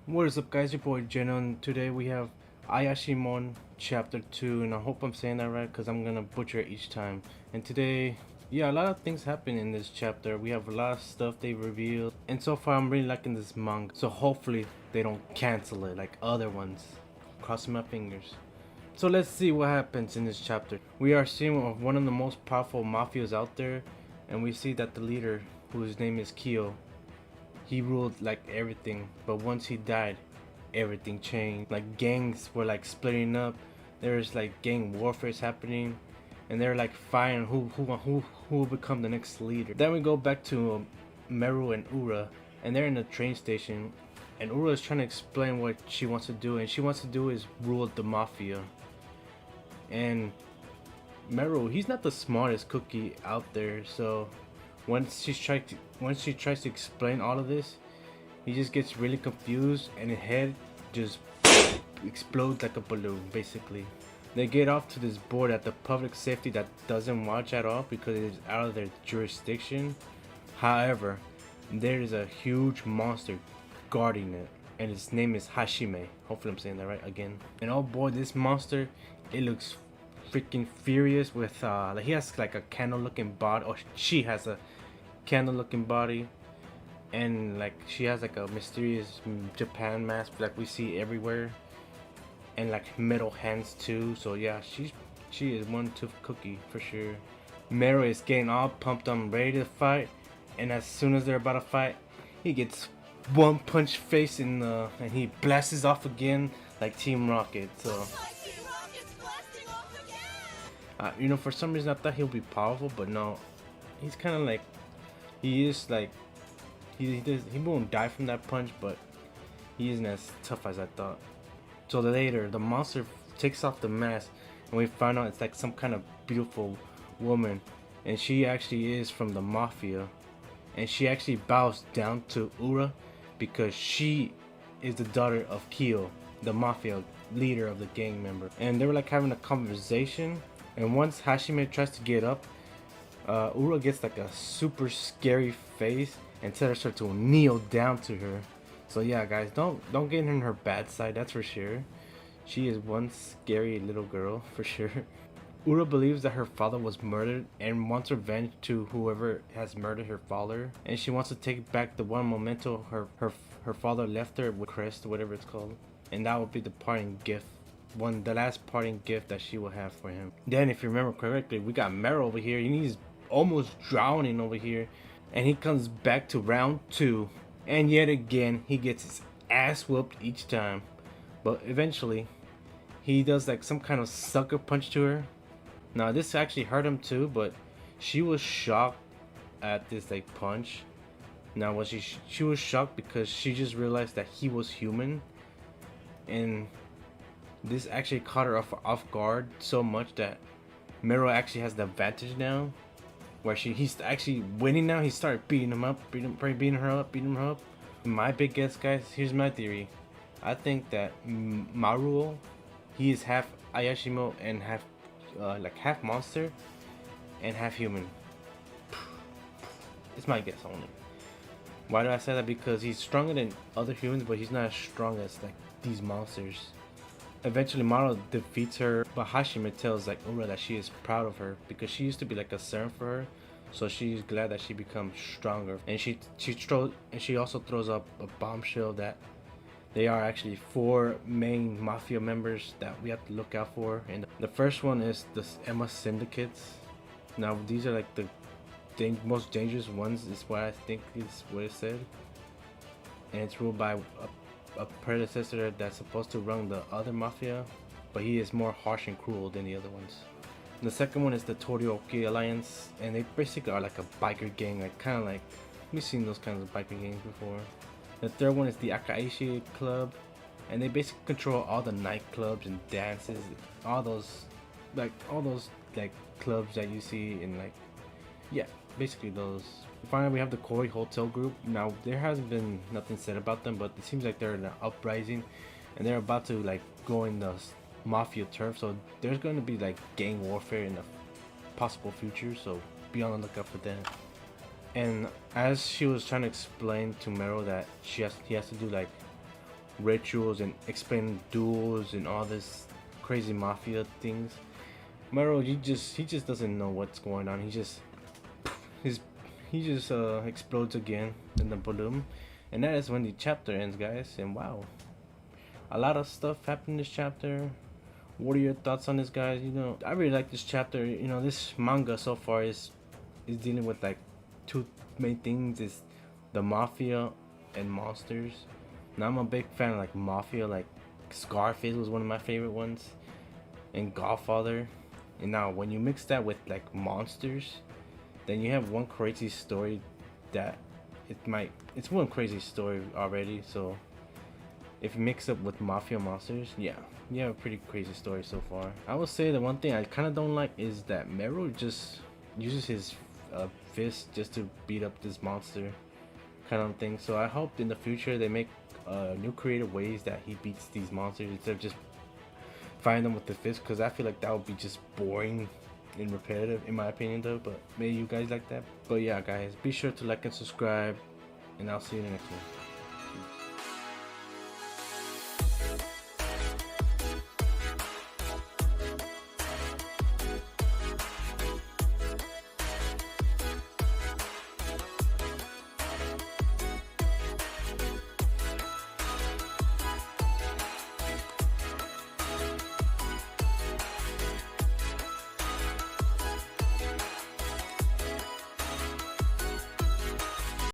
What is up, guys? Your boy Jenon. Today we have Ayashimon chapter 2, and I hope I'm saying that right because I'm gonna butcher it each time. And today, yeah, a lot of things happen in this chapter. We have a lot of stuff they revealed, and so far I'm really liking this manga. So hopefully they don't cancel it like other ones. Crossing my fingers. So let's see what happens in this chapter. We are seeing one of the most powerful mafias out there, and we see that the leader, whose name is Kyo, he ruled like everything, but once he died, everything changed. Like gangs were like splitting up. There's like gang warfare happening, and they're like fighting who will become the next leader. Then we go back to Maruo and Ura, and they're in a train station, and Ura is trying to explain what she wants to do, and she wants to do is rule the mafia. And Maruo, he's not the smartest cookie out there, so once she tries to explain all of this, he just gets really confused and his head just explodes like a balloon. Basically, they get off to this board at the public safety that doesn't watch at all because it is out of their jurisdiction. However, there is a huge monster guarding it, and his name is Hashihime. Hopefully I'm saying that right again. And oh boy, this monster, it looks freaking furious with like he has like a candle looking body, or she has a candle looking body, and like she has like a mysterious Japan mask like we see everywhere, and like metal hands too. So yeah, she is one tough cookie for sure. Maruo is getting all pumped up, ready to fight, and as soon as they're about to fight, he gets one punch face in the, and he blasts off again like Team Rocket. So for some reason I thought he'll be powerful, but no, he's kind of like, he is like, he won't die from that punch, but he isn't as tough as I thought. So later, the monster takes off the mask, and we find out it's like some kind of beautiful woman, and she actually is from the mafia, and she actually bows down to Ura because she is the daughter of Kyo, the mafia leader of the gang member. And they were like having a conversation, and once Hashime tries to get up, Ura gets like a super scary face and tells her to kneel down to her. So yeah, guys, don't get in her bad side, that's for sure. She is one scary little girl for sure. Ura believes that her father was murdered and wants revenge to whoever has murdered her father, and she wants to take back the one memento her father left her with, crest, whatever it's called, and that would be the parting gift, the last parting gift that she will have for him. Then, if you remember correctly, we got Maruo over here, and he's almost drowning over here, and he comes back to round 2, and yet again he gets his ass whooped each time, but eventually he does like some kind of sucker punch to her. Now this actually hurt him too, but she was shocked at this like punch. Now was she was shocked because she just realized that he was human, and this actually caught her off guard so much that Maruo actually has the advantage now, where he's actually winning now. He started beating him up, beating her up. My big guess, guys, here's my theory. I think that Maruo, he is half Ayashimon and half half monster and half human. It's my guess only. Why do I say that? Because he's stronger than other humans, but he's not as strong as like these monsters. Eventually Maruo defeats her, but Hashime tells like Ura that she is proud of her because she used to be like a servant for her, so she's glad that she becomes stronger. And she also throws up a bombshell that they are actually 4 main mafia members that we have to look out for, and the first one is the Emma syndicates. Now these are like the most dangerous ones, is what I think is what it said, and it's ruled by a predecessor that's supposed to run the other mafia, but he is more harsh and cruel than the other ones. The second one is the Torioki Alliance, and they basically are like a biker gang, like kind of like we've seen those kinds of biker gangs before. The third one is the Akaishi Club, and they basically control all the nightclubs and dances, all those clubs that you see in like, yeah, basically those. Finally, we have the Koi Hotel Group. Now there hasn't been nothing said about them, but it seems like they're in an uprising, and they're about to like go in the mafia turf. So there's going to be like gang warfare in the possible future. So be on the lookout for that. And as she was trying to explain to Maruo that he has to do like rituals and explain duels and all this crazy mafia things. Maruo, he just doesn't know what's going on. His he just explodes again in the balloon, and that is when the chapter ends, guys. And wow, a lot of stuff happened in this chapter. What are your thoughts on this, guys? You know, I really like this chapter. You know, this manga so far is dealing with like two main things: is the mafia and monsters. Now I'm a big fan of like mafia, like Scarface was one of my favorite ones, and Godfather. And now when you mix that with like monsters, then you have one crazy story that it's one crazy story already. So if you mix up with mafia monsters, yeah, you have a pretty crazy story so far. I will say the one thing I kind of don't like is that Maruo just uses his fist just to beat up this monster kind of thing. So I hope in the future they make new creative ways that he beats these monsters instead of just fighting them with the fist, because I feel like that would be just boring and repetitive in my opinion though. But maybe you guys like that. But yeah, guys, be sure to like and subscribe, and I'll see you in the next one.